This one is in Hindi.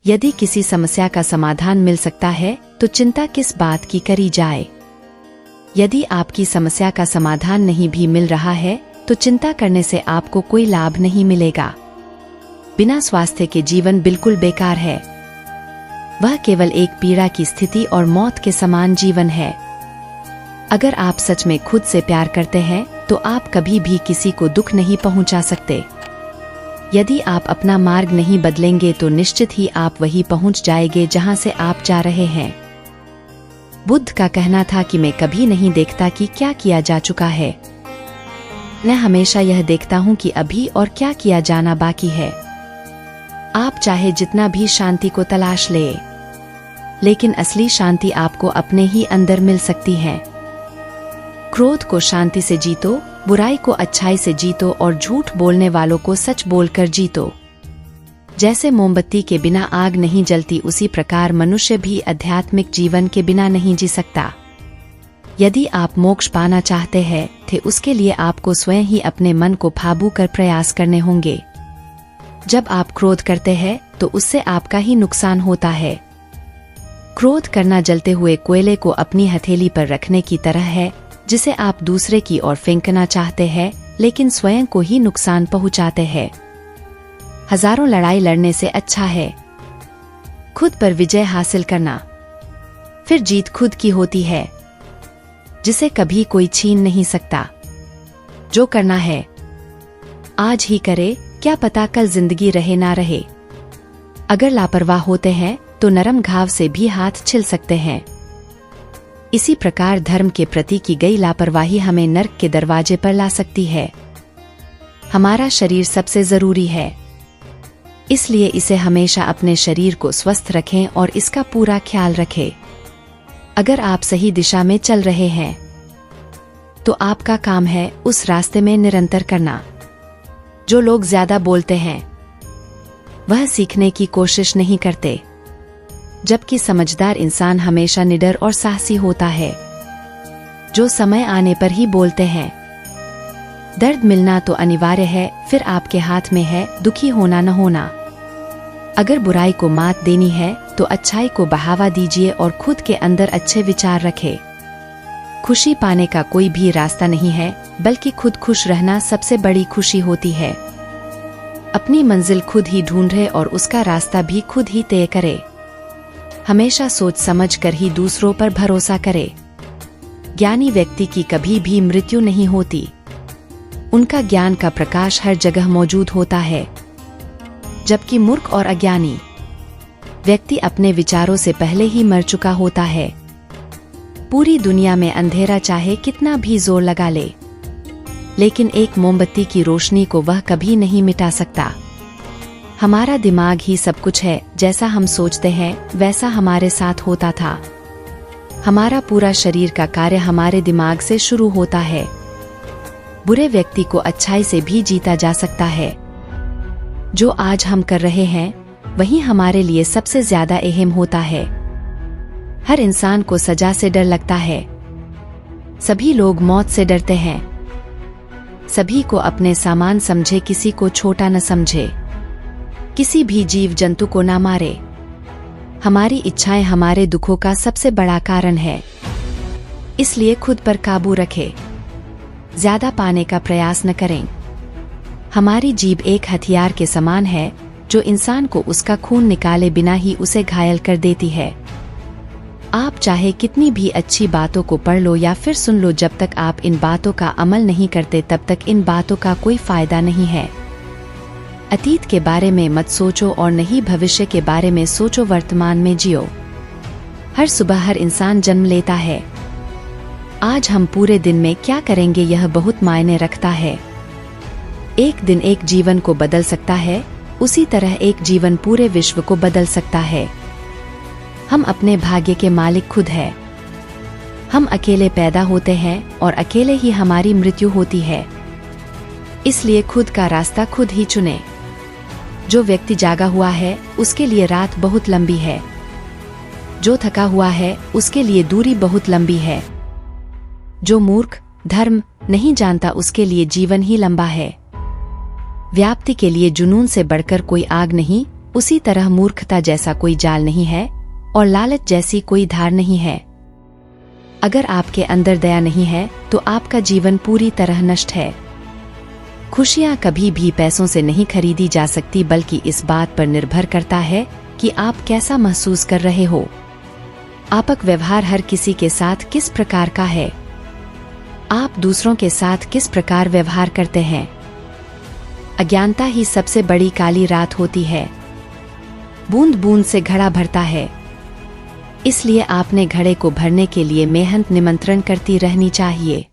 यदि किसी समस्या का समाधान मिल सकता है तो चिंता किस बात की करी जाए। यदि आपकी समस्या का समाधान नहीं भी मिल रहा है तो चिंता करने से आपको कोई लाभ नहीं मिलेगा। बिना स्वास्थ्य के जीवन बिल्कुल बेकार है। वह केवल एक पीड़ा की स्थिति और मौत के समान जीवन है। अगर आप सच में खुद से प्यार करते हैं तो आप कभी भी किसी को दुख नहीं पहुंचा सकते। यदि आप अपना मार्ग नहीं बदलेंगे तो निश्चित ही आप वहीं पहुंच जाएंगे जहां से आप जा रहे हैं। बुद्ध का कहना था कि मैं कभी नहीं देखता कि क्या किया जा चुका है, मैं हमेशा यह देखता हूं कि अभी और क्या किया जाना बाकी है। आप चाहे जितना भी शांति को तलाश ले, लेकिन असली शांति आपको अपने ही अंदर मिल सकती है। क्रोध को शांति से जीतो, बुराई को अच्छाई से जीतो और झूठ बोलने वालों को सच बोलकर जीतो। जैसे मोमबत्ती के बिना आग नहीं जलती, उसी प्रकार मनुष्य भी आध्यात्मिक जीवन के बिना नहीं जी सकता। यदि आप मोक्ष पाना चाहते हैं तो उसके लिए आपको स्वयं ही अपने मन को फाबू कर प्रयास करने होंगे। जब आप क्रोध करते हैं तो उससे आपका ही नुकसान होता है। क्रोध करना जलते हुए कोयले को अपनी हथेली पर रखने की तरह है, जिसे आप दूसरे की ओर फेंकना चाहते हैं लेकिन स्वयं को ही नुकसान पहुंचाते हैं। हजारों लड़ाई लड़ने से अच्छा है खुद पर विजय हासिल करना। फिर जीत खुद की होती है, जिसे कभी कोई छीन नहीं सकता। जो करना है आज ही करे, क्या पता कल जिंदगी रहे ना रहे। अगर लापरवाह होते हैं तो नरम घाव से भी हाथ छिल सकते हैं। इसी प्रकार धर्म के प्रति की गई लापरवाही हमें नर्क के दरवाजे पर ला सकती है। हमारा शरीर सबसे जरूरी है, इसलिए इसे हमेशा अपने शरीर को स्वस्थ रखें और इसका पूरा ख्याल रखें। अगर आप सही दिशा में चल रहे हैं तो आपका काम है उस रास्ते में निरंतर करना। जो लोग ज्यादा बोलते हैं वह सीखने की कोशिश नहीं करते, जबकि समझदार इंसान हमेशा निडर और साहसी होता है। जो समय आने पर ही बोलते हैं। दर्द मिलना तो अनिवार्य है, फिर आपके हाथ में है दुखी होना न होना। अगर बुराई को मात देनी है तो अच्छाई को बढ़ावा दीजिए और खुद के अंदर अच्छे विचार रखें। खुशी पाने का कोई भी रास्ता नहीं है, बल्कि खुद खुश रहना सबसे बड़ी खुशी होती है। अपनी मंजिल खुद ही ढूंढे और उसका रास्ता भी खुद ही तय करे। हमेशा सोच समझ कर ही दूसरों पर भरोसा करे। ज्ञानी व्यक्ति की कभी भी मृत्यु नहीं होती। उनका ज्ञान का प्रकाश हर जगह मौजूद होता है, जबकि मूर्ख और अज्ञानी व्यक्ति अपने विचारों से पहले ही मर चुका होता है। पूरी दुनिया में अंधेरा चाहे कितना भी जोर लगा ले, लेकिन एक मोमबत्ती की रोशनी को वह कभी नहीं मिटा सकता। हमारा दिमाग ही सब कुछ है, जैसा हम सोचते हैं वैसा हमारे साथ होता था। हमारा पूरा शरीर का कार्य हमारे दिमाग से शुरू होता है। बुरे व्यक्ति को अच्छाई से भी जीता जा सकता है। जो आज हम कर रहे हैं वही हमारे लिए सबसे ज्यादा अहम होता है। हर इंसान को सजा से डर लगता है। सभी लोग मौत से डरते हैं। सभी को अपने सामान समझे, किसी को छोटा न समझे। किसी भी जीव जंतु को ना मारे। हमारी इच्छाएं हमारे दुखों का सबसे बड़ा कारण है। इसलिए खुद पर काबू रखें। ज्यादा पाने का प्रयास न करें। हमारी जीभ एक हथियार के समान है, जो इंसान को उसका खून निकाले बिना ही उसे घायल कर देती है। आप चाहे कितनी भी अच्छी बातों को पढ़ लो या फिर सुन लो, जब तक आप इन बातों का अमल नहीं करते तब तक इन बातों का कोई फायदा नहीं है। अतीत के बारे में मत सोचो और नहीं भविष्य के बारे में सोचो, वर्तमान में जियो। हर सुबह हर इंसान जन्म लेता है। आज हम पूरे दिन में क्या करेंगे यह बहुत मायने रखता है। एक दिन एक जीवन को बदल सकता है, उसी तरह एक जीवन पूरे विश्व को बदल सकता है। हम अपने भाग्य के मालिक खुद है। हम अकेले पैदा होते हैं और अकेले ही हमारी मृत्यु होती है। इसलिए खुद का रास्ता खुद ही चुने। जो व्यक्ति जागा हुआ है उसके लिए रात बहुत लंबी है। जो थका हुआ है उसके लिए दूरी बहुत लंबी है। जो मूर्ख धर्म नहीं जानता उसके लिए जीवन ही लंबा है। व्याप्ति के लिए जुनून से बढ़कर कोई आग नहीं, उसी तरह मूर्खता जैसा कोई जाल नहीं है और लालच जैसी कोई धार नहीं है। अगर आपके अंदर दया नहीं है तो आपका जीवन पूरी तरह नष्ट है। खुशियां कभी भी पैसों से नहीं खरीदी जा सकती, बल्कि इस बात पर निर्भर करता है कि आप कैसा महसूस कर रहे हो। आपका व्यवहार हर किसी के साथ किस प्रकार का है? आप दूसरों के साथ किस प्रकार व्यवहार करते हैं? अज्ञानता ही सबसे बड़ी काली रात होती है। बूंद बूंद से घड़ा भरता है, इसलिए आपने घड़े को भरने के लिए मेहनत निमंत्रण करती रहनी चाहिए।